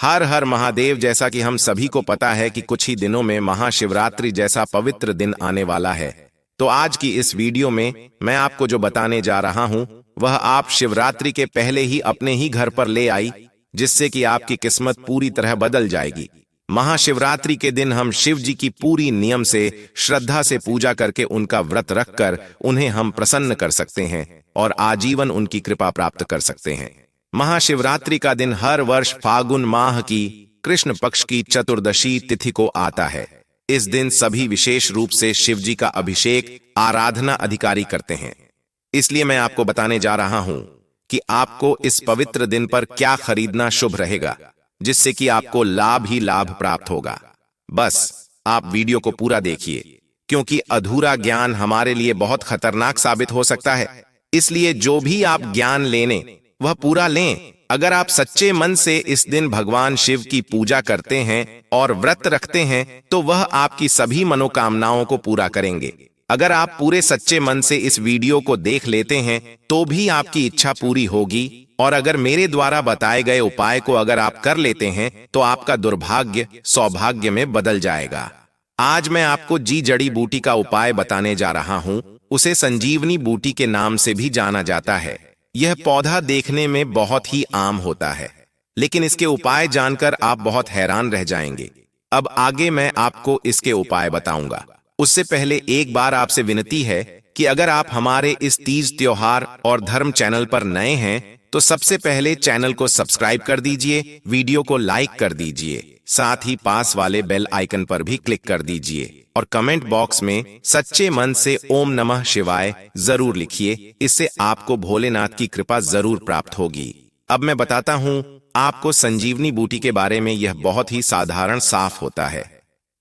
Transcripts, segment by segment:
हर हर महादेव। जैसा कि हम सभी को पता है कि कुछ ही दिनों में महाशिवरात्रि जैसा पवित्र दिन आने वाला है। तो आज की इस वीडियो में मैं आपको जो बताने जा रहा हूं वह आप शिवरात्रि के पहले ही अपने ही घर पर ले आई, जिससे कि आपकी किस्मत पूरी तरह बदल जाएगी। महाशिवरात्रि के दिन हम शिव जी की पूरी नियम से श्रद्धा से पूजा करके उनका व्रत रखकर उन्हें हम प्रसन्न कर सकते हैं और आजीवन उनकी कृपा प्राप्त कर सकते हैं। महाशिवरात्रि का दिन हर वर्ष फागुन माह की कृष्ण पक्ष की चतुर्दशी तिथि को आता है। इस दिन सभी विशेष रूप से शिव जी का अभिषेक आराधना अधिकारी करते हैं। इसलिए मैं आपको बताने जा रहा हूं कि आपको इस पवित्र दिन पर क्या खरीदना शुभ रहेगा, जिससे कि आपको लाभ ही लाभ प्राप्त होगा। बस आप वीडियो को पूरा देखिए, क्योंकि अधूरा ज्ञान हमारे लिए बहुत खतरनाक साबित हो सकता है। इसलिए जो भी आप ज्ञान लेने वह पूरा लें। अगर आप सच्चे मन से इस दिन भगवान शिव की पूजा करते हैं और व्रत रखते हैं तो वह आपकी सभी मनोकामनाओं को पूरा करेंगे। अगर आप पूरे सच्चे मन से इस वीडियो को देख लेते हैं तो भी आपकी इच्छा पूरी होगी, और अगर मेरे द्वारा बताए गए उपाय को अगर आप कर लेते हैं तो आपका दुर्भाग्य सौभाग्य में बदल जाएगा। आज मैं आपको जड़ी बूटी का उपाय बताने जा रहा हूं। उसे संजीवनी बूटी के नाम से भी जाना जाता है। यह पौधा देखने में बहुत ही आम होता है, लेकिन इसके उपाय जानकर आप बहुत हैरान रह जाएंगे। अब आगे मैं आपको इसके उपाय बताऊंगा। उससे पहले एक बार आपसे विनती है कि अगर आप हमारे इस तीज त्योहार और धर्म चैनल पर नए हैं तो सबसे पहले चैनल को सब्सक्राइब कर दीजिए, वीडियो को लाइक कर दीजिए, साथ ही पास वाले बेल आइकन पर भी क्लिक कर दीजिए और कमेंट बॉक्स में सच्चे मन से ओम नमः शिवाय जरूर लिखिए। इससे आपको भोलेनाथ की कृपा जरूर प्राप्त होगी। अब मैं बताता हूं आपको संजीवनी बूटी के बारे में। यह बहुत ही साधारण साफ होता है।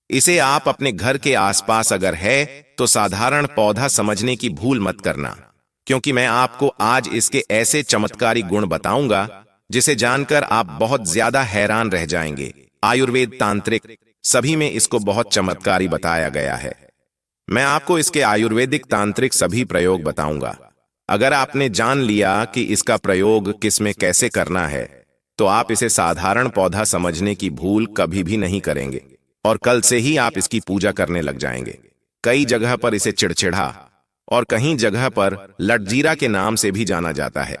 इसे आप अपने घर के आसपास अगर है तो साधारण पौधा समझने की भूल मत करना, क्योंकि मैं आपको आज इसके ऐसे चमत्कारी गुण बताऊंगा जिसे जानकर आप बहुत ज्यादा हैरान रह जाएंगे। आयुर्वेद, तांत्रिक सभी में इसको बहुत चमत्कारी बताया गया है। मैं आपको इसके आयुर्वेदिक तांत्रिक सभी प्रयोग बताऊंगा। अगर आपने जान लिया कि इसका प्रयोग किस में कैसे करना है तो आप इसे साधारण पौधा समझने की भूल कभी भी नहीं करेंगे और कल से ही आप इसकी पूजा करने लग जाएंगे। कई जगह पर इसे चिड़चिड़ा और कहीं जगह पर लटजीरा के नाम से भी जाना जाता है।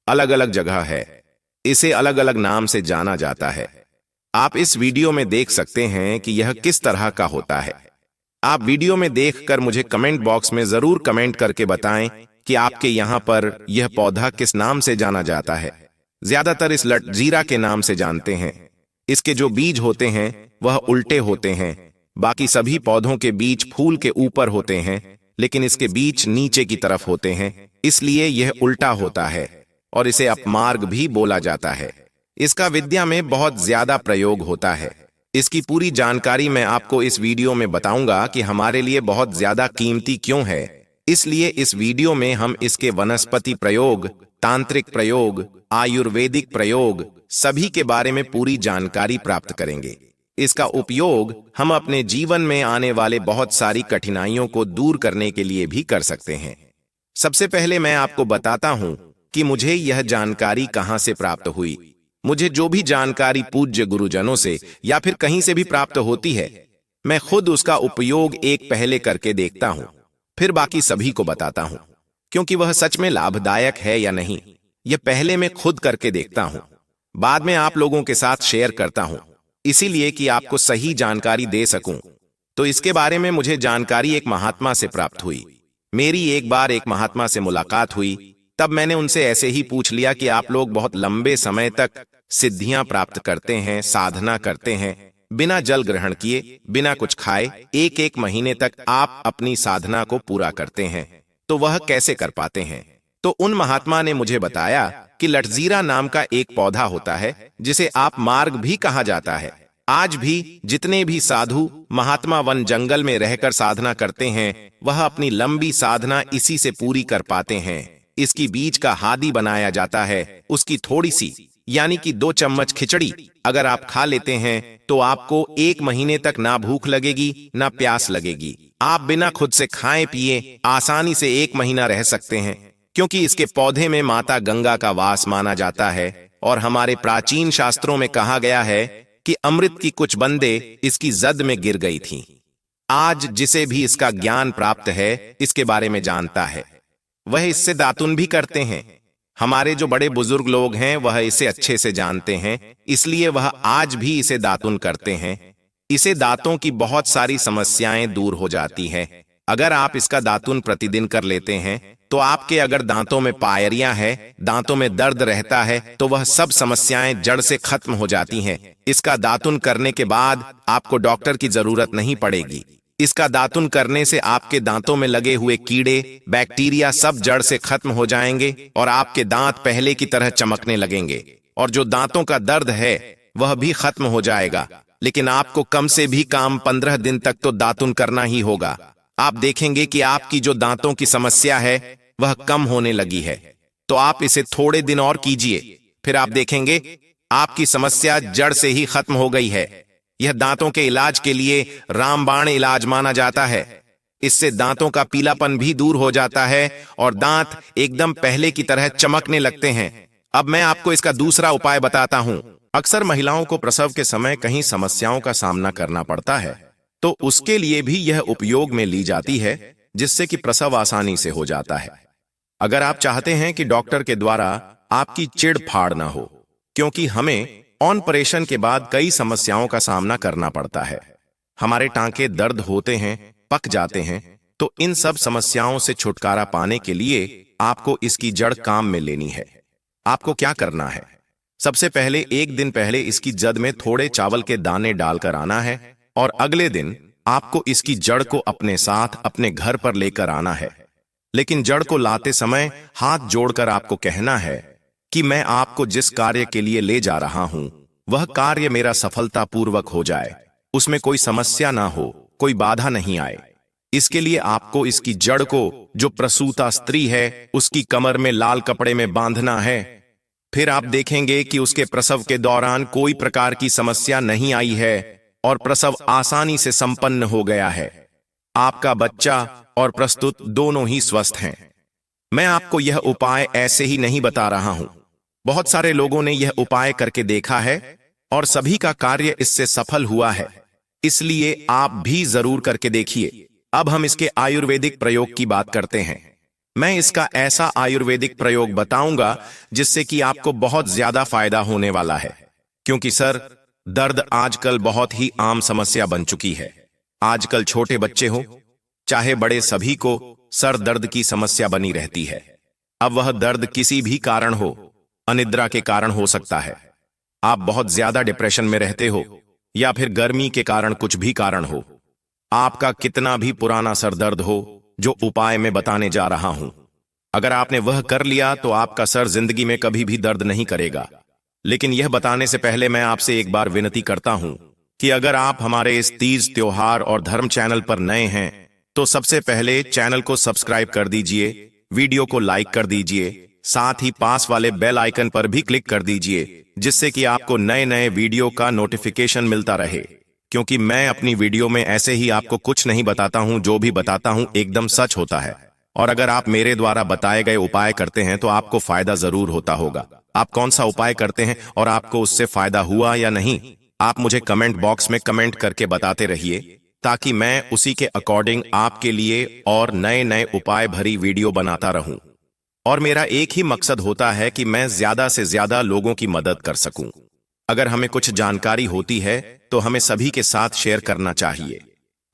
अलग अलग जगह है, इसे अलग अलग नाम से जाना जाता है। आप इस वीडियो में देख सकते हैं कि यह किस तरह का होता है। आप वीडियो में देखकर मुझे कमेंट बॉक्स में जरूर कमेंट करके बताएं कि आपके यहां पर यह पौधा किस नाम से जाना जाता है। ज्यादातर इस लटजीरा के नाम से जानते हैं। इसके जो बीज होते हैं वह उल्टे होते हैं। बाकी सभी पौधों के बीज फूल के ऊपर होते हैं, लेकिन इसके बीज नीचे की तरफ होते हैं, इसलिए यह उल्टा होता है और इसे अपमार्ग भी बोला जाता है। इसका विद्या में बहुत ज्यादा प्रयोग होता है। इसकी पूरी जानकारी मैं आपको इस वीडियो में बताऊंगा कि हमारे लिए बहुत ज्यादा कीमती क्यों है। इसलिए इस वीडियो में हम इसके वनस्पति प्रयोग, तांत्रिक प्रयोग, आयुर्वेदिक प्रयोग सभी के बारे में पूरी जानकारी प्राप्त करेंगे। इसका उपयोग हम अपने जीवन में आने वाले बहुत सारी कठिनाइयों को दूर करने के लिए भी कर सकते हैं। सबसे पहले मैं आपको बताता हूं कि मुझे यह जानकारी कहां से प्राप्त हुई। मुझे जो भी जानकारी पूज्य गुरुजनों से या फिर कहीं से भी प्राप्त होती है, मैं खुद उसका उपयोग एक पहले करके देखता हूं, फिर बाकी सभी को बताता हूं। क्योंकि वह सच में लाभदायक है या नहीं, यह पहले मैं खुद करके देखता हूं, बाद में आप लोगों के साथ शेयर करता हूं, इसीलिए कि आपको सही जानकारी दे सकूं। तो इसके बारे में मुझे जानकारी एक महात्मा से प्राप्त हुई। मेरी एक बार एक महात्मा से मुलाकात हुई, तब मैंने उनसे ऐसे ही पूछ लिया कि आप लोग बहुत लंबे समय तक सिद्धियां प्राप्त करते हैं, साधना करते हैं, बिना जल ग्रहण किए, बिना कुछ खाए, एक एक महीने तक आप अपनी साधना को पूरा करते हैं, तो वह कैसे कर पाते हैं? तो उन महात्मा ने मुझे बताया कि लटजीरा नाम का एक पौधा होता है जिसे आप मार्ग भी कहा जाता है। आज भी जितने भी साधु महात्मा वन जंगल में रहकर साधना करते हैं वह अपनी लंबी साधना इसी से पूरी कर पाते हैं। इसकी बीज का हादी बनाया जाता है। उसकी थोड़ी सी यानी कि 2 चम्मच खिचड़ी अगर आप खा लेते हैं तो आपको 1 महीने तक ना भूख लगेगी ना प्यास लगेगी। आप बिना खुद से खाए पिए आसानी से 1 महीना रह सकते हैं, क्योंकि इसके पौधे में माता गंगा का वास माना जाता है। और हमारे प्राचीन शास्त्रों में कहा गया है कि अमृत की कुछ बंदे इसकी जद में गिर गई थीं। आज जिसे भी इसका ज्ञान प्राप्त है, इसके बारे में जानता है, वह इससे दातुन भी करते हैं। हमारे जो बड़े बुजुर्ग लोग हैं वह इसे अच्छे से जानते हैं, इसलिए वह आज भी इसे दातुन करते हैं। इसे दांतों की बहुत सारी समस्याएं दूर हो जाती हैं। अगर आप इसका दातुन प्रतिदिन कर लेते हैं तो आपके अगर दांतों में पायरियां है, दांतों में दर्द रहता है, तो वह सब समस्याएं जड़ से खत्म हो जाती हैं। इसका दातुन करने के बाद आपको डॉक्टर की जरूरत नहीं पड़ेगी। इसका दातुन करने से आपके दांतों में लगे हुए कीड़े, बैक्टीरिया सब जड़ से खत्म हो जाएंगे और आपके दांत पहले की तरह चमकने लगेंगे। और जो दांतों का दर्द है वह भी खत्म हो जाएगा। लेकिन आपको कम से भी कम 15 दिन तक तो दातुन करना ही होगा। आप देखेंगे कि आपकी जो दांतों की समस्या है वह कम होने लगी है। तो आप इसे थोड़े दिन और कीजिए, फिर आप देखेंगे आपकी समस्या जड़ से ही खत्म हो गई है। यह दांतों के इलाज के लिए रामबाण इलाज माना जाता है। इससे दांतों का पीलापन भी दूर हो जाता है और दांत एकदम पहले की तरह चमकने लगते हैं। अब मैं आपको इसका दूसरा उपाय बताता हूं। अक्सर महिलाओं को प्रसव के समय कहीं समस्याओं का सामना करना पड़ता है, तो उसके लिए भी यह उपयोग में ली जाती है, जिससे कि प्रसव आसानी से हो जाता है। अगर आप चाहते हैं कि डॉक्टर के द्वारा आपकी चिड़ फाड़ ना हो, क्योंकि हमें ऑपरेशन के बाद कई समस्याओं का सामना करना पड़ता है। हमारे टांके दर्द होते हैं, पक जाते हैं, तो इन सब समस्याओं से छुटकारा पाने के लिए आपको इसकी जड़ काम में लेनी है। आपको क्या करना है? सबसे पहले एक दिन पहले इसकी जड़ में थोड़े चावल के दाने डालकर आना है और अगले दिन आपको इसकी जड़ को अपने साथ अपने घर पर लेकर आना है। लेकिन जड़ को लाते समय हाथ जोड़कर आपको कहना है कि मैं आपको जिस कार्य के लिए ले जा रहा हूं वह कार्य मेरा सफलतापूर्वक हो जाए, उसमें कोई समस्या ना हो, कोई बाधा नहीं आए। इसके लिए आपको इसकी जड़ को, जो प्रसूता स्त्री है, उसकी कमर में लाल कपड़े में बांधना है। फिर आप देखेंगे कि उसके प्रसव के दौरान कोई प्रकार की समस्या नहीं आई है और प्रसव आसानी से संपन्न हो गया है। आपका बच्चा और प्रस्तुत दोनों ही स्वस्थ हैं। मैं आपको यह उपाय ऐसे ही नहीं बता रहा हूं। बहुत सारे लोगों ने यह उपाय करके देखा है और सभी का कार्य इससे सफल हुआ है, इसलिए आप भी जरूर करके देखिए। अब हम इसके आयुर्वेदिक प्रयोग की बात करते हैं। मैं इसका ऐसा आयुर्वेदिक प्रयोग बताऊंगा जिससे कि आपको बहुत ज्यादा फायदा होने वाला है, क्योंकि सर दर्द आजकल बहुत ही आम समस्या बन चुकी है। आजकल छोटे बच्चे हो चाहे बड़े, सभी को सर दर्द की समस्या बनी रहती है। अब वह दर्द किसी भी कारण हो, अनिद्रा के कारण हो सकता है, आप बहुत ज्यादा डिप्रेशन में रहते हो, या फिर गर्मी के कारण कुछ भी कारण हो। आपका कितना भी पुराना सर दर्द हो, जो उपाय मैं बताने जा रहा हूं, अगर आपने वह कर लिया तो आपका सर जिंदगी में कभी भी दर्द नहीं करेगा। लेकिन यह बताने से पहले मैं आपसे एक बार विनती करता हूं कि अगर आप हमारे इस तीज त्योहार और धर्म चैनल पर नए हैं तो सबसे पहले चैनल को सब्सक्राइब कर दीजिए, वीडियो को लाइक कर दीजिए, साथ ही पास वाले बेल आइकन पर भी क्लिक कर दीजिए, जिससे कि आपको नए नए वीडियो का नोटिफिकेशन मिलता रहे। क्योंकि मैं अपनी वीडियो में ऐसे ही आपको कुछ नहीं बताता हूं, जो भी बताता हूं एकदम सच होता है। और अगर आप मेरे द्वारा बताए गए उपाय करते हैं तो आपको फायदा जरूर होता होगा। आप कौन सा उपाय करते हैं और आपको उससे फायदा हुआ या नहीं, आप मुझे कमेंट बॉक्स में कमेंट करके बताते रहिए, ताकि मैं उसी के अकॉर्डिंग आपके लिए और नए नए उपाय भरी वीडियो बनाता रहूं। और मेरा एक ही मकसद होता है कि मैं ज्यादा से ज्यादा लोगों की मदद कर सकूं। अगर हमें कुछ जानकारी होती है तो हमें सभी के साथ शेयर करना चाहिए।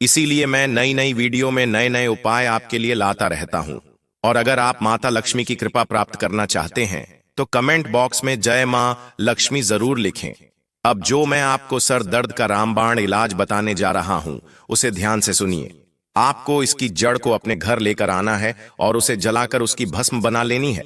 इसीलिए मैं नई नई वीडियो में नए नए उपाय आपके लिए लाता रहता हूं। और अगर आप माता लक्ष्मी की कृपा प्राप्त करना चाहते हैं तो कमेंट बॉक्स में जय मां लक्ष्मी जरूर लिखें। अब जो मैं आपको सर दर्द का रामबाण इलाज बताने जा रहा हूं, उसे ध्यान से सुनिए। आपको इसकी जड़ को अपने घर लेकर आना है और उसे जलाकर उसकी भस्म बना लेनी है।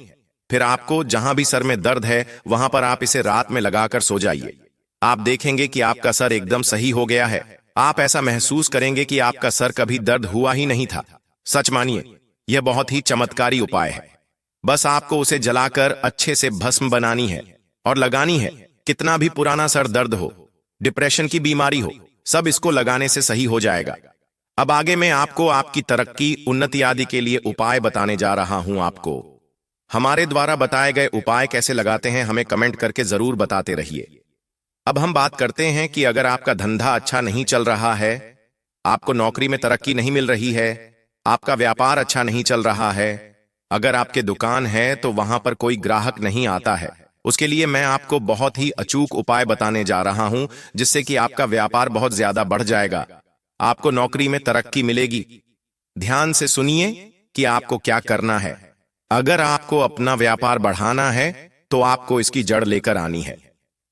फिर आपको जहां भी सर में दर्द है वहां पर आप इसे रात में लगाकर सो जाइए। आप देखेंगे कि आपका सर एकदम सही हो गया है। आप ऐसा महसूस करेंगे कि आपका सर कभी दर्द हुआ ही नहीं था। सच मानिए, यह बहुत ही चमत्कारी उपाय है। बस आपको उसे जलाकर अच्छे से भस्म बनानी है और लगानी है। कितना भी पुराना सर दर्द हो, डिप्रेशन की बीमारी हो, सब इसको लगाने से सही हो जाएगा। अब आगे मैं आपको आपकी तरक्की, उन्नति आदि के लिए उपाय बताने जा रहा हूं। आपको हमारे द्वारा बताए गए उपाय कैसे लगाते हैं हमें कमेंट करके जरूर बताते रहिए। अब हम बात करते हैं कि अगर आपका धंधा अच्छा नहीं चल रहा है, आपको नौकरी में तरक्की नहीं मिल रही है, आपका व्यापार अच्छा नहीं चल रहा है, अगर आपके दुकान है तो वहां पर कोई ग्राहक नहीं आता है, उसके लिए मैं आपको बहुत ही अचूक उपाय बताने जा रहा हूं, जिससे कि आपका व्यापार बहुत ज्यादा बढ़ जाएगा, आपको नौकरी में तरक्की मिलेगी। ध्यान से सुनिए कि आपको क्या करना है। अगर आपको अपना व्यापार बढ़ाना है तो आपको इसकी जड़ लेकर आनी है।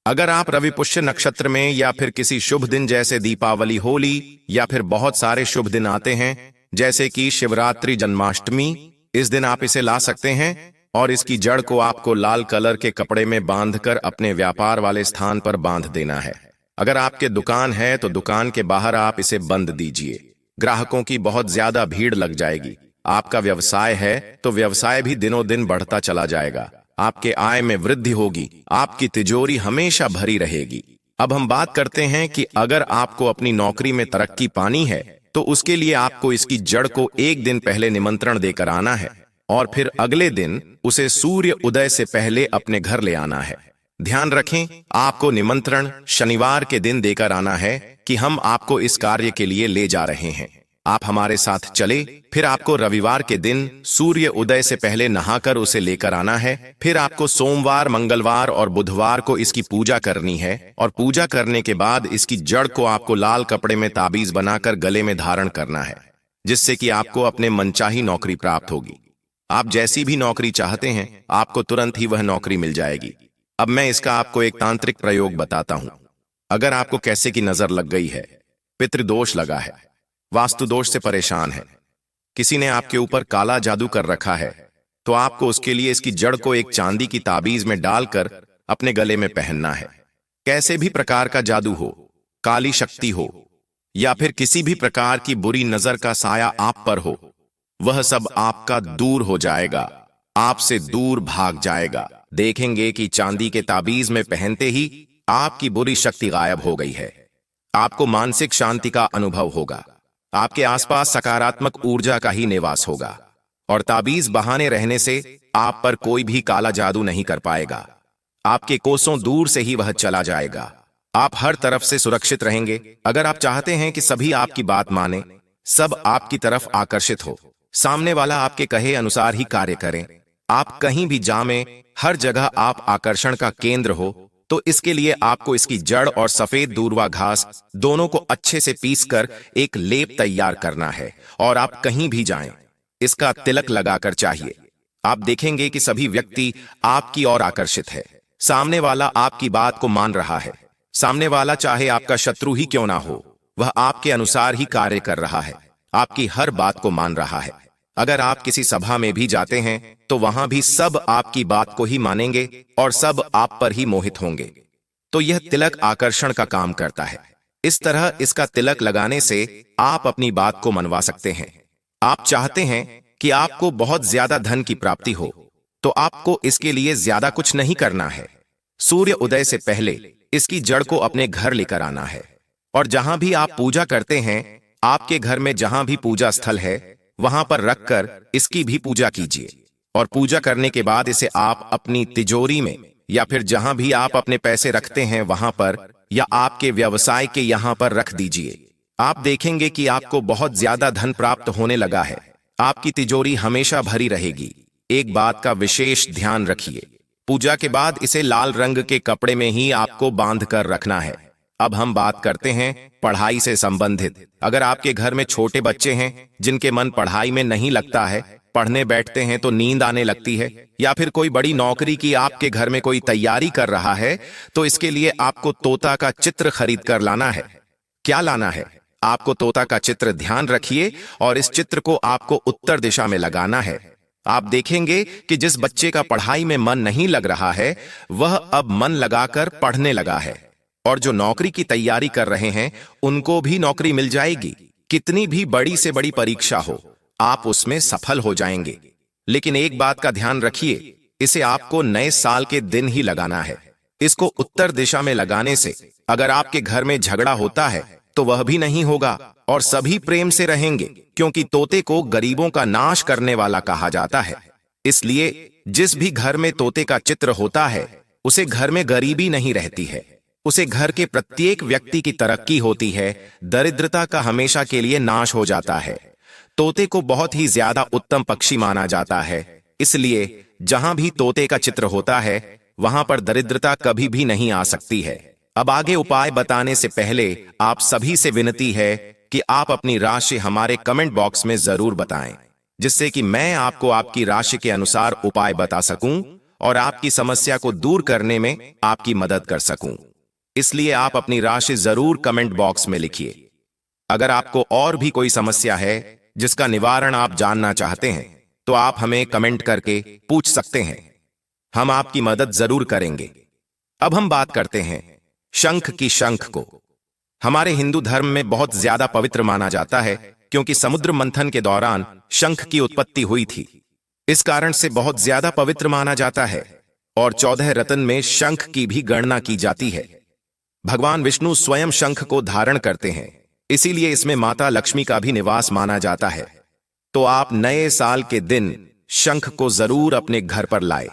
अगर आप रवि पुष्य नक्षत्र में या फिर किसी शुभ दिन जैसे दीपावली, होली या फिर बहुत सारे शुभ दिन आते हैं जैसे कि शिवरात्रि, जन्माष्टमी, इस दिन आप इसे ला सकते हैं और इसकी जड़ को आपको लाल कलर के कपड़े में बांधकर अपने व्यापार वाले स्थान पर बांध देना है। अगर आपके दुकान है तो दुकान के बाहर आप इसे बंद दीजिए, ग्राहकों की बहुत ज्यादा भीड़ लग जाएगी। आपका व्यवसाय है तो व्यवसाय भी दिनों दिन बढ़ता चला जाएगा, आपके आय में वृद्धि होगी, आपकी तिजोरी हमेशा भरी रहेगी। अब हम बात करते हैं कि अगर आपको अपनी नौकरी में तरक्की पानी है तो उसके लिए आपको इसकी जड़ को एक दिन पहले निमंत्रण देकर आना है और फिर अगले दिन उसे सूर्य उदय से पहले अपने घर ले आना है। ध्यान रखें, आपको निमंत्रण शनिवार के दिन देकर आना है कि हम आपको इस कार्य के लिए ले जा रहे हैं, आप हमारे साथ चले। फिर आपको रविवार के दिन सूर्य उदय से पहले नहाकर उसे लेकर आना है। फिर आपको सोमवार, मंगलवार और बुधवार को इसकी पूजा करनी है और पूजा करने के बाद इसकी जड़ को आपको लाल कपड़े में ताबीज बनाकर गले में धारण करना है, जिससे कि आपको अपने मनचाही नौकरी प्राप्त होगी। आप जैसी भी नौकरी चाहते हैं आपको तुरंत ही वह नौकरी मिल जाएगी। अब मैं इसका आपको एक तांत्रिक प्रयोग बताता हूं। अगर आपको कैसे की नजर लग गई है, पितृदोष लगा है, वास्तु दोष से परेशान है, किसी ने आपके ऊपर काला जादू कर रखा है, तो आपको उसके लिए इसकी जड़ को एक चांदी की ताबीज में डालकर अपने गले में पहनना है। कैसे भी प्रकार का जादू हो, काली शक्ति हो या फिर किसी भी प्रकार की बुरी नजर का साया आप पर हो, वह सब आपका दूर हो जाएगा, आपसे दूर भाग जाएगा। देखेंगे कि चांदी के ताबीज में पहनते ही आपकी बुरी शक्ति गायब हो गई है, आपको मानसिक शांति का अनुभव होगा, आपके आसपास सकारात्मक ऊर्जा का ही निवास होगा और ताबीज बहाने रहने से आप पर कोई भी काला जादू नहीं कर पाएगा। आपके कोसों दूर से ही वह चला जाएगा, आप हर तरफ से सुरक्षित रहेंगे। अगर आप चाहते हैं कि सभी आपकी बात माने, सब आपकी तरफ आकर्षित हो, सामने वाला आपके कहे अनुसार ही कार्य करें, आप कहीं भी जामें, हर जगह आप आकर्षण का केंद्र हो, तो इसके लिए आपको इसकी जड़ और सफेद दूर्वा घास दोनों को अच्छे से पीसकर एक लेप तैयार करना है और आप कहीं भी जाएं, इसका तिलक लगाकर चाहिए। आप देखेंगे कि सभी व्यक्ति आपकी ओर आकर्षित है, सामने वाला आपकी बात को मान रहा है, सामने वाला चाहे आपका शत्रु ही क्यों ना हो, वह आपके अनुसार ही कार्य कर रहा है, आपकी हर बात को मान रहा है। अगर आप किसी सभा में भी जाते हैं तो वहां भी सब आपकी बात को ही मानेंगे और सब आप पर ही मोहित होंगे। तो यह तिलक आकर्षण का काम करता है। इस तरह इसका तिलक लगाने से आप अपनी बात को मनवा सकते हैं। आप चाहते हैं कि आपको बहुत ज्यादा धन की प्राप्ति हो, तो आपको इसके लिए ज्यादा कुछ नहीं करना है। सूर्य उदय से पहले इसकी जड़ को अपने घर लेकर आना है और जहां भी आप पूजा करते हैं, आपके घर में जहां भी पूजा स्थल है वहां पर रखकर इसकी भी पूजा कीजिए और पूजा करने के बाद इसे आप अपनी तिजोरी में या फिर जहां भी आप अपने पैसे रखते हैं वहां पर या आपके व्यवसाय के यहां पर रख दीजिए। आप देखेंगे कि आपको बहुत ज्यादा धन प्राप्त होने लगा है, आपकी तिजोरी हमेशा भरी रहेगी। एक बात का विशेष ध्यान रखिए, पूजा के बाद इसे लाल रंग के कपड़े में ही आपको बांध कर रखना है। अब हम बात करते हैं पढ़ाई से संबंधित। अगर आपके घर में छोटे बच्चे हैं जिनके मन पढ़ाई में नहीं लगता है, पढ़ने बैठते हैं तो नींद आने लगती है, या फिर कोई बड़ी नौकरी की आपके घर में कोई तैयारी कर रहा है, तो इसके लिए आपको तोता का चित्र खरीद कर लाना है। क्या लाना है? आपको तोता का चित्र ध्यान रखिए और इस चित्र को आपको उत्तर दिशा में लगाना है। आप देखेंगे कि जिस बच्चे का पढ़ाई में मन नहीं लग रहा है वह अब मन लगाकर पढ़ने लगा है और जो नौकरी की तैयारी कर रहे हैं उनको भी नौकरी मिल जाएगी। कितनी भी बड़ी से बड़ी परीक्षा हो, आप उसमें सफल हो जाएंगे। लेकिन एक बात का ध्यान रखिए, इसे आपको नए साल के दिन ही लगाना है। इसको उत्तर दिशा में लगाने से अगर आपके घर में झगड़ा होता है तो वह भी नहीं होगा और सभी प्रेम से रहेंगे, क्योंकि तोते को गरीबों का नाश करने वाला कहा जाता है। इसलिए जिस भी घर में तोते का चित्र होता है उसे घर में गरीबी नहीं रहती है, उसे घर के प्रत्येक व्यक्ति की तरक्की होती है, दरिद्रता का हमेशा के लिए नाश हो जाता है। तोते को बहुत ही ज्यादा उत्तम पक्षी माना जाता है, इसलिए जहां भी तोते का चित्र होता है वहां पर दरिद्रता कभी भी नहीं आ सकती है। अब आगे उपाय बताने से पहले आप सभी से विनती है कि आप अपनी राशि हमारे कमेंट बॉक्स में जरूर बताएं, जिससे कि मैं आपको आपकी राशि के अनुसार उपाय बता सकूं और आपकी समस्या को दूर करने में आपकी मदद कर सकूं। इसलिए आप अपनी राशि जरूर कमेंट बॉक्स में लिखिए। अगर आपको और भी कोई समस्या है जिसका निवारण आप जानना चाहते हैं तो आप हमें कमेंट करके पूछ सकते हैं, हम आपकी मदद जरूर करेंगे। अब हम बात करते हैं शंख की। शंख को हमारे हिंदू धर्म में बहुत ज्यादा पवित्र माना जाता है, क्योंकि समुद्र मंथन के दौरान शंख की उत्पत्ति हुई थी। इस कारण से बहुत ज्यादा पवित्र माना जाता है और 14 रत्न में शंख की भी गणना की जाती है। भगवान विष्णु स्वयं शंख को धारण करते हैं, इसीलिए इसमें माता लक्ष्मी का भी निवास माना जाता है। तो आप नए साल के दिन शंख को जरूर अपने घर पर लाए,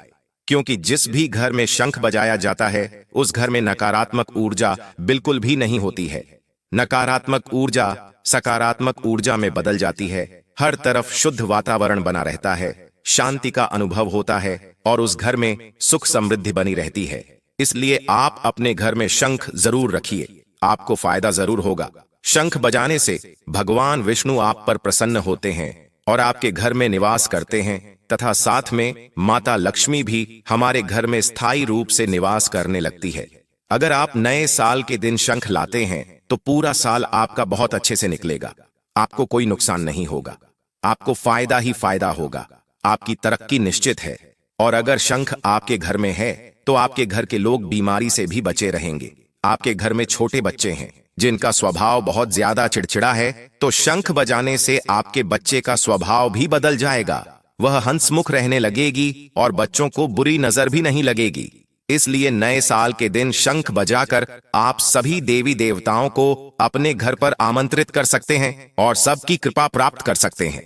क्योंकि जिस भी घर में शंख बजाया जाता है उस घर में नकारात्मक ऊर्जा बिल्कुल भी नहीं होती है। नकारात्मक ऊर्जा सकारात्मक ऊर्जा में बदल जाती है, हर तरफ शुद्ध वातावरण बना रहता है, शांति का अनुभव होता है और उस घर में सुख समृद्धि बनी रहती है। इसलिए आप अपने घर में शंख जरूर रखिए, आपको फायदा जरूर होगा। शंख बजाने से भगवान विष्णु आप पर प्रसन्न होते हैं और आपके घर में निवास करते हैं, तथा साथ में माता लक्ष्मी भी हमारे घर में स्थायी रूप से निवास करने लगती है। अगर आप नए साल के दिन शंख लाते हैं तो पूरा साल आपका बहुत अच्छे से निकलेगा, आपको कोई नुकसान नहीं होगा, आपको फायदा ही फायदा होगा, आपकी तरक्की निश्चित है। और अगर शंख आपके घर में है तो आपके घर के लोग बीमारी से भी बचे रहेंगे। आपके घर में छोटे बच्चे हैं जिनका स्वभाव बहुत ज्यादा चिड़चिड़ा है, तो शंख बजाने से आपके बच्चे का स्वभाव भी बदल जाएगा, वह हंसमुख रहने लगेगी और बच्चों को बुरी नजर भी नहीं लगेगी। इसलिए नए साल के दिन शंख बजाकर आप सभी देवी देवताओं को अपने घर पर आमंत्रित कर सकते हैं और सबकी कृपा प्राप्त कर सकते हैं।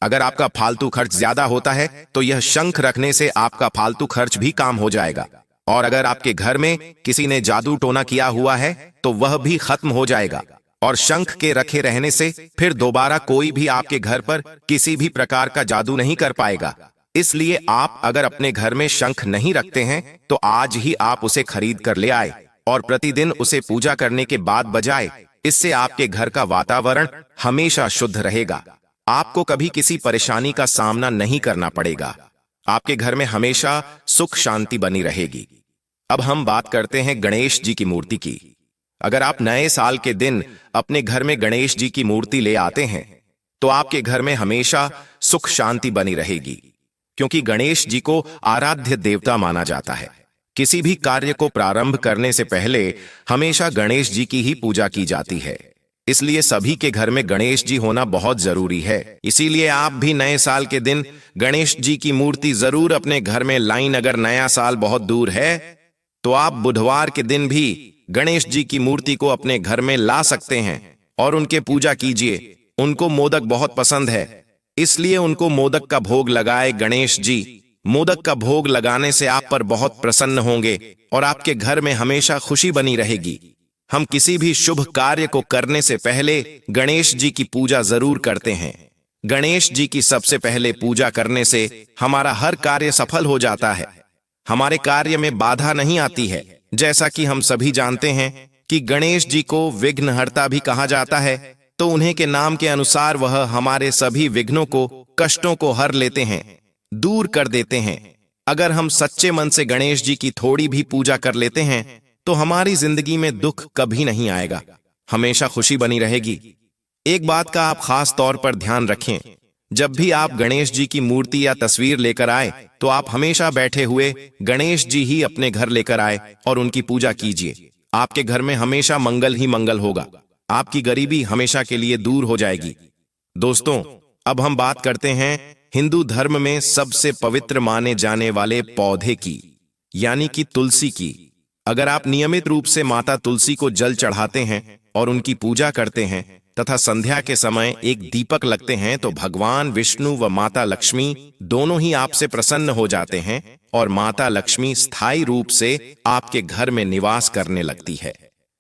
अगर आपका फालतू खर्च ज्यादा होता है तो यह शंख रखने से आपका फालतू खर्च भी काम हो जाएगा, और अगर आपके घर में किसी ने जादू टोना किया हुआ है तो वह भी खत्म हो जाएगा। और शंख के रखे रहने से फिर दोबारा कोई भी आपके घर पर किसी भी प्रकार का जादू नहीं कर पाएगा। इसलिए आप अगर अपने घर में शंख नहीं रखते हैं तो आज ही आप उसे खरीद कर ले आए और प्रतिदिन उसे पूजा करने के बाद बजाए। इससे आपके घर का वातावरण हमेशा शुद्ध रहेगा, आपको कभी किसी परेशानी का सामना नहीं करना पड़ेगा, आपके घर में हमेशा सुख शांति बनी रहेगी। अब हम बात करते हैं गणेश जी की मूर्ति की। अगर आप नए साल के दिन अपने घर में गणेश जी की मूर्ति ले आते हैं तो आपके घर में हमेशा सुख शांति बनी रहेगी, क्योंकि गणेश जी को आराध्य देवता माना जाता है। किसी भी कार्य को प्रारंभ करने से पहले हमेशा गणेश जी की ही पूजा की जाती है, इसलिए सभी के घर में गणेश जी होना बहुत जरूरी है। इसीलिए आप भी नए साल के दिन गणेश जी की मूर्ति जरूर अपने घर में लाइन। अगर नया साल बहुत दूर है तो आप बुधवार के दिन भी गणेश जी की मूर्ति को अपने घर में ला सकते हैं और उनके पूजा कीजिए। उनको मोदक बहुत पसंद है, इसलिए उनको मोदक का भोग लगाए। गणेश जी मोदक का भोग लगाने से आप पर बहुत प्रसन्न होंगे और आपके घर में हमेशा खुशी बनी रहेगी। हम किसी भी शुभ कार्य को करने से पहले गणेश जी की पूजा जरूर करते हैं। गणेश जी की सबसे पहले पूजा करने से हमारा हर कार्य सफल हो जाता है, हमारे कार्य में बाधा नहीं आती है। जैसा कि हम सभी जानते हैं कि गणेश जी को विघ्नहर्ता भी कहा जाता है, तो उन्हीं के नाम के अनुसार वह हमारे सभी विघ्नों को, कष्टों को हर लेते हैं, दूर कर देते हैं। अगर हम सच्चे मन से गणेश जी की थोड़ी भी पूजा कर लेते हैं तो हमारी जिंदगी में दुख कभी नहीं आएगा, हमेशा खुशी बनी रहेगी। एक बात का आप खास तौर पर ध्यान रखें, जब भी आप गणेश जी की मूर्ति या तस्वीर लेकर आए तो आप हमेशा बैठे हुए गणेश जी ही अपने घर लेकर आए और उनकी पूजा कीजिए। आपके घर में हमेशा मंगल ही मंगल होगा, आपकी गरीबी हमेशा के लिए दूर हो जाएगी। दोस्तों, अब हम बात करते हैं हिंदू धर्म में सबसे पवित्र माने जाने वाले पौधे की, यानी कि तुलसी की। अगर आप नियमित रूप से माता तुलसी को जल चढ़ाते हैं और उनकी पूजा करते हैं तथा संध्या के समय एक दीपक लगते हैं तो भगवान विष्णु व माता लक्ष्मी दोनों ही आपसे प्रसन्न हो जाते हैं और माता लक्ष्मी स्थायी रूप से आपके घर में निवास करने लगती है।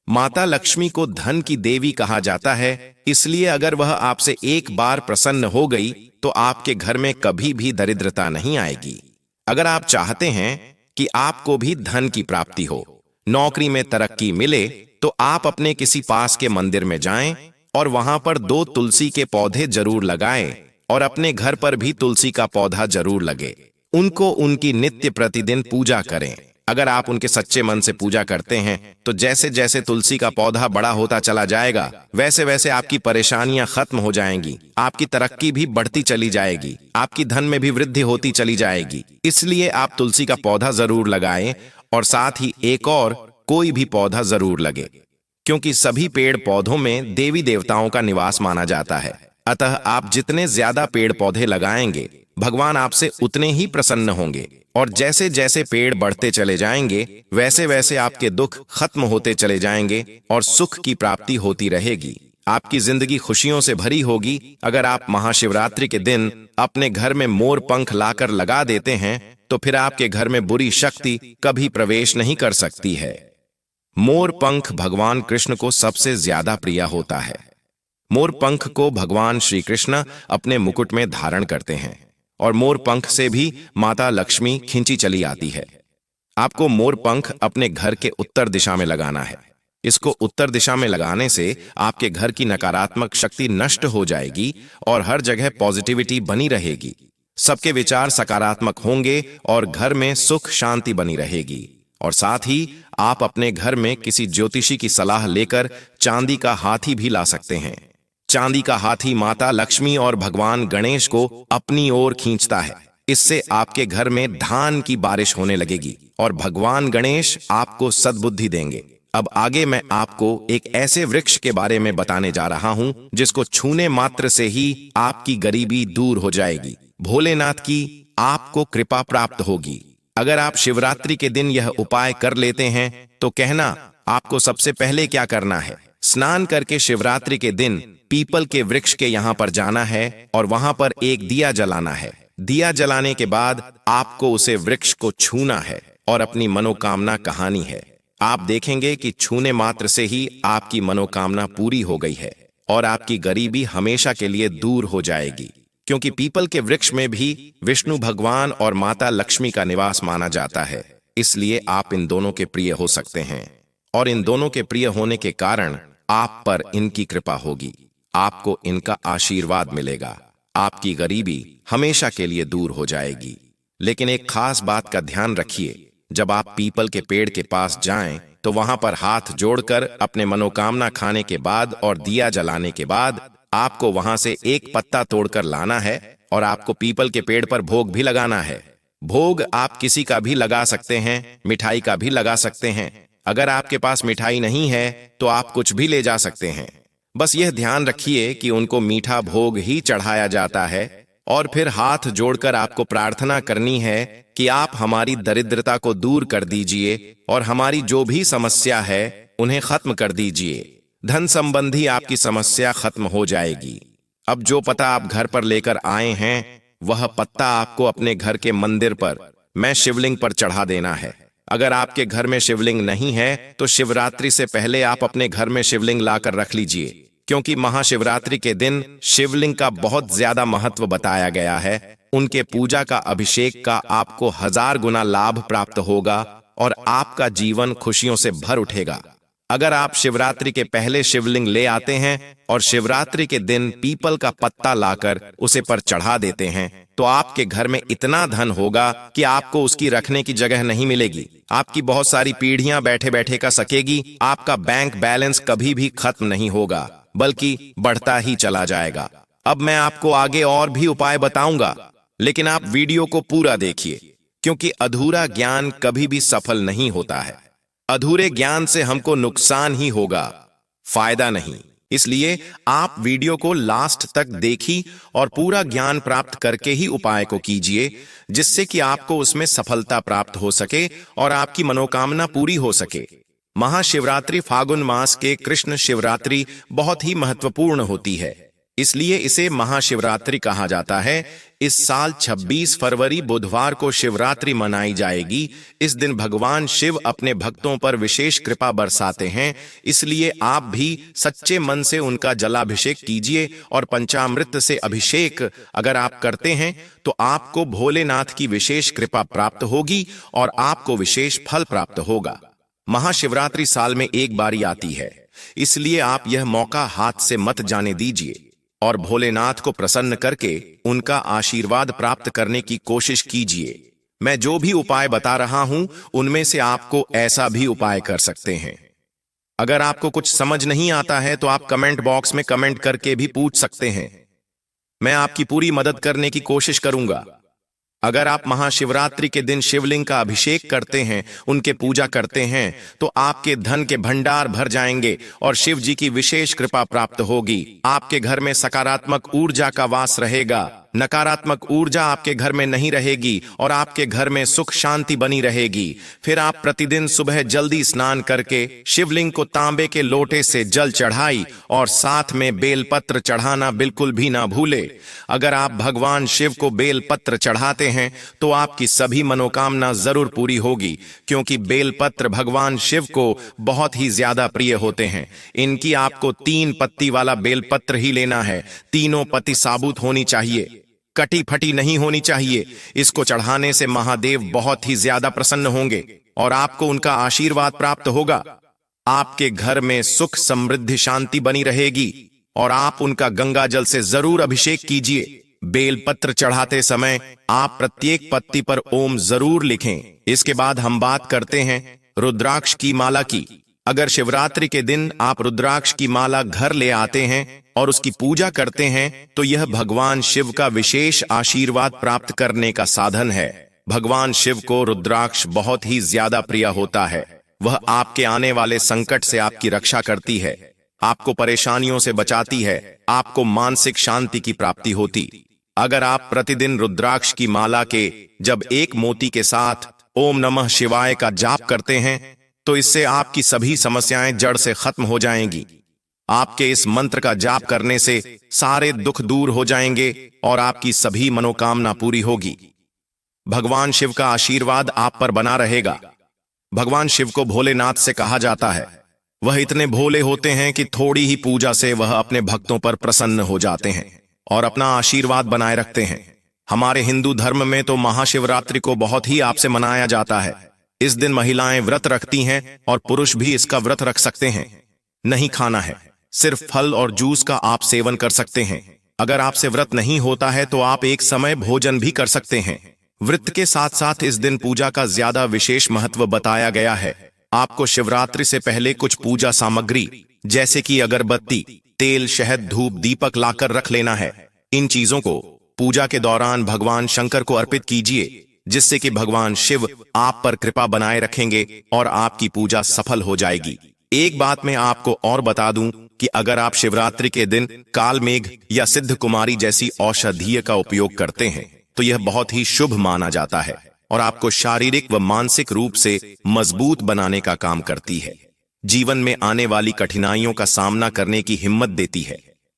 माता लक्ष्मी को धन की देवी कहा जाता है, इसलिए अगर वह आपसे एक बार प्रसन्न हो गई तो आपके घर में कभी भी दरिद्रता नहीं आएगी। अगर आप चाहते हैं कि आपको भी धन की प्राप्ति हो, नौकरी में तरक्की मिले, तो आप अपने किसी पास के मंदिर में जाएं और वहां पर 2 तुलसी के पौधे जरूर लगाएं और अपने घर पर भी तुलसी का पौधा जरूर लगे। उनको उनकी नित्य प्रतिदिन पूजा करें। अगर आप उनके सच्चे मन से पूजा करते हैं तो जैसे जैसे तुलसी का पौधा बड़ा होता चला जाएगा, वैसे वैसे आपकी परेशानियां खत्म हो जाएंगी, आपकी तरक्की भी बढ़ती चली जाएगी, आपकी धन में भी वृद्धि होती चली जाएगी। इसलिए आप तुलसी का पौधा जरूर लगाएं और साथ ही एक और कोई भी पौधा जरूर लगे, क्योंकि सभी पेड़ पौधों में देवी देवताओं का निवास माना जाता है। अतः आप जितने ज्यादा पेड़ पौधे लगाएंगे, भगवान आपसे उतने ही प्रसन्न होंगे और जैसे जैसे पेड़ बढ़ते चले जाएंगे, वैसे वैसे आपके दुख खत्म होते चले जाएंगे और सुख की प्राप्ति होती रहेगी। आपकी जिंदगी खुशियों से भरी होगी। अगर आप महाशिवरात्रि के दिन अपने घर में मोर पंख लाकर लगा देते हैं तो फिर आपके घर में बुरी शक्ति कभी प्रवेश नहीं कर सकती है। मोर पंख भगवान कृष्ण को सबसे ज्यादा प्रिय होता है। मोर पंख को भगवान श्री कृष्ण अपने मुकुट में धारण करते हैं और मोर पंख से भी माता लक्ष्मी खींची चली आती है। आपको मोर पंख अपने घर के उत्तर दिशा में लगाना है। इसको उत्तर दिशा में लगाने से आपके घर की नकारात्मक शक्ति नष्ट हो जाएगी और हर जगह पॉजिटिविटी बनी रहेगी। सबके विचार सकारात्मक होंगे और घर में सुख शांति बनी रहेगी। और साथ ही आप अपने घर में किसी ज्योतिषी की सलाह लेकर चांदी का हाथी भी ला सकते हैं। चांदी का हाथी माता लक्ष्मी और भगवान गणेश को अपनी ओर खींचता है। इससे आपके घर में धान की बारिश होने लगेगी और भगवान गणेश आपको सद्बुद्धि देंगे। अब आगे मैं आपको एक ऐसे वृक्ष के बारे में बताने जा रहा हूं जिसको छूने मात्र से ही आपकी गरीबी दूर हो जाएगी, भोलेनाथ की आपको कृपा प्राप्त होगी। अगर आप शिवरात्रि के दिन यह उपाय कर लेते हैं तो कहना आपको सबसे पहले क्या करना है। स्नान करके शिवरात्रि के दिन पीपल के वृक्ष के यहाँ पर जाना है और वहां पर एक दिया जलाना है। दिया जलाने के बाद आपको उसे वृक्ष को छूना है और अपनी मनोकामना कहानी है। आप देखेंगे कि छूने मात्र से ही आपकी मनोकामना पूरी हो गई है और आपकी गरीबी हमेशा के लिए दूर हो जाएगी, क्योंकि पीपल के वृक्ष में भी विष्णु भगवान और माता लक्ष्मी का निवास माना जाता है। इसलिए आप इन दोनों के प्रिय हो सकते हैं और इन दोनों के प्रिय होने के कारण आप पर इनकी कृपा होगी, आपको इनका आशीर्वाद मिलेगा, आपकी गरीबी हमेशा के लिए दूर हो जाएगी। लेकिन एक खास बात का ध्यान रखिए, जब आप पीपल के पेड़ के पास जाएं तो वहां पर हाथ जोड़कर अपने मनोकामना खाने के बाद और दिया जलाने के बाद आपको वहां से एक पत्ता तोड़कर लाना है और आपको पीपल के पेड़ पर भोग भी लगाना है। भोग आप किसी का भी लगा सकते हैं, मिठाई का भी लगा सकते हैं। अगर आपके पास मिठाई नहीं है तो आप कुछ भी ले जा सकते हैं। बस यह ध्यान रखिए कि उनको मीठा भोग ही चढ़ाया जाता है और फिर हाथ जोड़कर आपको प्रार्थना करनी है कि आप हमारी दरिद्रता को दूर कर दीजिए और हमारी जो भी समस्या है उन्हें खत्म कर दीजिए। धन संबंधी आपकी समस्या खत्म हो जाएगी। अब जो पत्ता आप घर पर लेकर आए हैं वह पत्ता आपको अपने घर के मंदिर पर मैं शिवलिंग पर चढ़ा देना है। अगर आपके घर में शिवलिंग नहीं है तो शिवरात्रि से पहले आप अपने घर में शिवलिंग लाकर रख लीजिए, क्योंकि महाशिवरात्रि के दिन शिवलिंग का बहुत ज्यादा महत्व बताया गया है। उनके पूजा का अभिषेक का आपको 1000 गुना लाभ प्राप्त होगा और आपका जीवन खुशियों से भर उठेगा। अगर आप शिवरात्रि के पहले शिवलिंग ले आते हैं और शिवरात्रि के दिन पीपल का पत्ता लाकर उसे पर चढ़ा देते हैं तो आपके घर में इतना धन होगा कि आपको उसकी रखने की जगह नहीं मिलेगी। आपकी बहुत सारी पीढ़ियां बैठे बैठे का सकेगी। आपका बैंक बैलेंस कभी भी खत्म नहीं होगा, बल्कि बढ़ता ही चला जाएगा। अब मैं आपको आगे और भी उपाय बताऊंगा, लेकिन आप वीडियो को पूरा देखिए, क्योंकि अधूरा ज्ञान कभी भी सफल नहीं होता है। अधूरे ज्ञान से हमको नुकसान ही होगा, फायदा नहीं। इसलिए आप वीडियो को लास्ट तक देखी और पूरा ज्ञान प्राप्त करके ही उपाय को कीजिए, जिससे कि आपको उसमें सफलता प्राप्त हो सके और आपकी मनोकामना पूरी हो सके। महाशिवरात्रि फागुन मास के कृष्ण शिवरात्रि बहुत ही महत्वपूर्ण होती है, इसलिए इसे महाशिवरात्रि कहा जाता है। इस साल 26 फरवरी बुधवार को शिवरात्रि मनाई जाएगी। इस दिन भगवान शिव अपने भक्तों पर विशेष कृपा बरसाते हैं, इसलिए आप भी सच्चे मन से उनका जलाभिषेक कीजिए और पंचामृत से अभिषेक अगर आप करते हैं तो आपको भोलेनाथ की विशेष कृपा प्राप्त होगी और आपको विशेष फल प्राप्त होगा। महाशिवरात्रि साल में एक बारी आती है, इसलिए आप यह मौका हाथ से मत जाने दीजिए और भोलेनाथ को प्रसन्न करके उनका आशीर्वाद प्राप्त करने की कोशिश कीजिए। मैं जो भी उपाय बता रहा हूं उनमें से आपको ऐसा भी उपाय कर सकते हैं। अगर आपको कुछ समझ नहीं आता है तो आप कमेंट बॉक्स में कमेंट करके भी पूछ सकते हैं, मैं आपकी पूरी मदद करने की कोशिश करूंगा। अगर आप महाशिवरात्रि के दिन शिवलिंग का अभिषेक करते हैं, उनके पूजा करते हैं, तो आपके धन के भंडार भर जाएंगे और शिव जी की विशेष कृपा प्राप्त होगी। आपके घर में सकारात्मक ऊर्जा का वास रहेगा, नकारात्मक ऊर्जा आपके घर में नहीं रहेगी और आपके घर में सुख शांति बनी रहेगी। फिर आप प्रतिदिन सुबह जल्दी स्नान करके शिवलिंग को तांबे के लोटे से जल चढ़ाई और साथ में बेलपत्र चढ़ाना बिल्कुल भी ना भूले। अगर आप भगवान शिव को बेलपत्र चढ़ाते हैं तो आपकी सभी मनोकामना जरूर पूरी होगी, क्योंकि बेलपत्र भगवान शिव को बहुत ही ज्यादा प्रिय होते हैं। इनकी आपको 3 पत्ती वाला बेलपत्र ही लेना है। तीनों पत्ती साबुत होनी चाहिए, कटी फटी नहीं होनी चाहिए। इसको चढ़ाने से महादेव बहुत ही ज्यादा प्रसन्न होंगे और आपको उनका आशीर्वाद प्राप्त होगा। आपके घर में सुख समृद्धि शांति बनी रहेगी और आप उनका गंगा जल से जरूर अभिषेक कीजिए। बेलपत्र चढ़ाते समय आप प्रत्येक पत्ती पर ओम जरूर लिखें। इसके बाद हम बात करते हैं रुद्राक्ष की माला की। अगर शिवरात्रि के दिन आप रुद्राक्ष की माला घर ले आते हैं और उसकी पूजा करते हैं तो यह भगवान शिव का विशेष आशीर्वाद प्राप्त करने का साधन है। भगवान शिव को रुद्राक्ष बहुत ही ज्यादा प्रिय होता है। वह आपके आने वाले संकट से आपकी रक्षा करती है, आपको परेशानियों से बचाती है, आपको मानसिक शांति की प्राप्ति होती। अगर आप प्रतिदिन रुद्राक्ष की माला के जब एक मोती के साथ ओम नमः शिवाय का जाप करते हैं तो इससे आपकी सभी समस्याएं जड़ से खत्म हो जाएंगी। आपके इस मंत्र का जाप करने से सारे दुख दूर हो जाएंगे और आपकी सभी मनोकामना पूरी होगी। भगवान शिव का आशीर्वाद आप पर बना रहेगा। भगवान शिव को भोलेनाथ से कहा जाता है। वह इतने भोले होते हैं कि थोड़ी ही पूजा से वह अपने भक्तों पर प्रसन्न हो जाते हैं और अपना आशीर्वाद बनाए रखते हैं। हमारे हिंदू धर्म में तो महाशिवरात्रि को बहुत ही आपसे मनाया जाता है। इस दिन महिलाएं व्रत रखती हैं और पुरुष भी इसका व्रत रख सकते हैं। नहीं खाना है, सिर्फ फल और जूस का आप सेवन कर सकते हैं। अगर आपसे व्रत नहीं होता है तो आप एक समय भोजन भी कर सकते हैं। व्रत के साथ साथ इस दिन पूजा का ज्यादा विशेष महत्व बताया गया है। आपको शिवरात्रि से पहले कुछ पूजा सामग्री जैसे कि अगरबत्ती, तेल, शहद, धूप, दीपक लाकर रख लेना है। इन चीजों को पूजा के दौरान भगवान शंकर को अर्पित कीजिए, जिससे कि भगवान शिव आप पर कृपा बनाए रखेंगे और आपकी पूजा सफल हो जाएगी। एक बात मैं आपको और बता दूं कि अगर आप शिवरात्रि के दिन कालमेघ या सिद्ध कुमारी जैसी औषधीय का उपयोग करते हैं तो यह बहुत ही शुभ माना जाता है और आपको शारीरिक व मानसिक रूप से मजबूत बनाने का काम करती है। जीवन में आने वाली कठिनाइयों का सामना करने की हिम्मत देती है।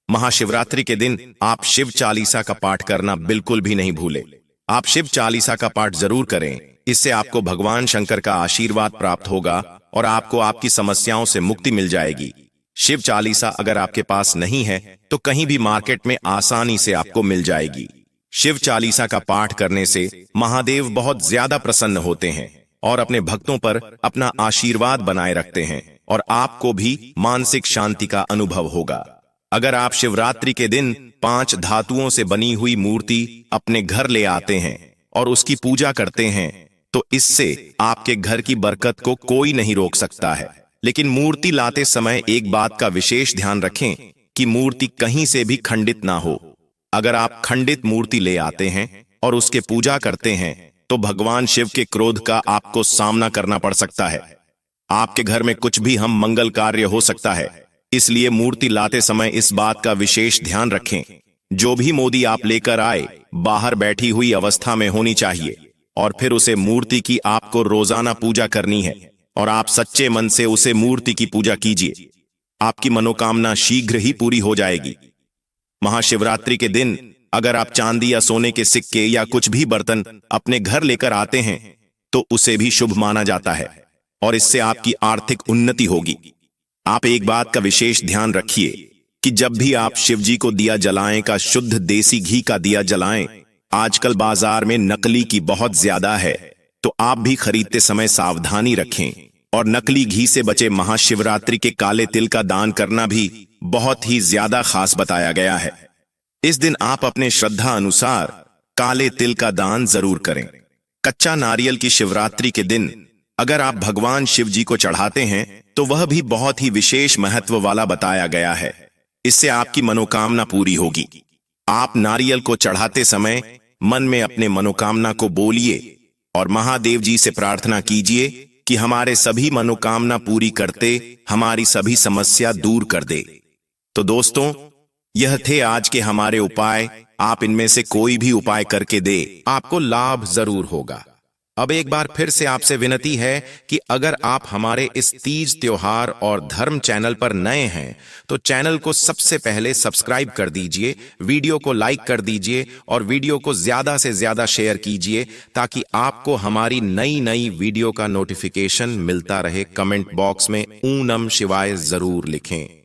महाशिवरात्रि के दिन आप शिव चालीसा का पाठ करना बिल्कुल भी नहीं भूले। आप शिव चालीसा का पाठ जरूर करें, इससे आपको भगवान शंकर का आशीर्वाद प्राप्त होगा और आपको आपकी समस्याओं से मुक्ति मिल जाएगी। शिव चालीसा अगर आपके पास नहीं है तो कहीं भी मार्केट में आसानी से आपको मिल जाएगी। शिव चालीसा का पाठ करने से महादेव बहुत ज्यादा प्रसन्न होते हैं और अपने भक्तों पर अपना आशीर्वाद बनाए रखते हैं और आपको भी मानसिक शांति का अनुभव होगा। अगर आप शिवरात्रि के दिन 5 धातुओं से बनी हुई मूर्ति अपने घर ले आते हैं और उसकी पूजा करते हैं तो इससे आपके घर की बरकत को कोई नहीं रोक सकता है। लेकिन मूर्ति लाते समय एक बात का विशेष ध्यान रखें कि मूर्ति कहीं से भी खंडित ना हो। अगर आप खंडित मूर्ति ले आते हैं और उसके पूजा करते हैं तो भगवान शिव के क्रोध का आपको सामना करना पड़ सकता है। आपके घर में कुछ भी हम मंगल कार्य हो सकता है, इसलिए मूर्ति लाते समय इस बात का विशेष ध्यान रखें। जो भी मोदी आप लेकर आए बाहर बैठी हुई अवस्था में होनी चाहिए और फिर उसे मूर्ति की आपको रोजाना पूजा करनी है। और आप सच्चे मन से उसे मूर्ति की पूजा कीजिए। आपकी मनोकामना शीघ्र ही पूरी हो जाएगी। महाशिवरात्रि के दिन अगर आप चांदी या सोने के सिक्के या कुछ भी बर्तन अपने घर लेकर आते हैं तो उसे भी शुभ माना जाता है और इससे आपकी आर्थिक उन्नति होगी। आप एक बात का विशेष ध्यान रखिए कि जब भी आप शिवजी को दिया जलाएं का शुद्ध देसी घी का दिया जलाएं। आजकल बाजार में नकली की बहुत ज्यादा है, तो आप भी खरीदते समय सावधानी रखें और नकली घी से बचे। महाशिवरात्रि के काले तिल का दान करना भी बहुत ही ज्यादा खास बताया गया है। इस दिन आप अपने श्रद्धा अनुसार काले तिल का दान जरूर करें। कच्चा नारियल की शिवरात्रि के दिन अगर आप भगवान शिव जी को चढ़ाते हैं तो वह भी बहुत ही विशेष महत्व वाला बताया गया है। इससे आपकी मनोकामना पूरी होगी। आप नारियल को चढ़ाते समय मन में अपने मनोकामना को बोलिए और महादेव जी से प्रार्थना कीजिए कि हमारे सभी मनोकामना पूरी करते, हमारी सभी समस्या दूर कर दे। तो दोस्तों, यह थे आज के हमारे उपाय। आप इनमें से कोई भी उपाय करके दे, आपको लाभ जरूर होगा। अब एक बार फिर से आपसे विनती है कि अगर आप हमारे इस तीज त्योहार और धर्म चैनल पर नए हैं तो चैनल को सबसे पहले सब्सक्राइब कर दीजिए, वीडियो को लाइक कर दीजिए और वीडियो को ज्यादा से ज्यादा शेयर कीजिए ताकि आपको हमारी नई नई वीडियो का नोटिफिकेशन मिलता रहे। कमेंट बॉक्स में ॐ नमः शिवाय जरूर लिखें।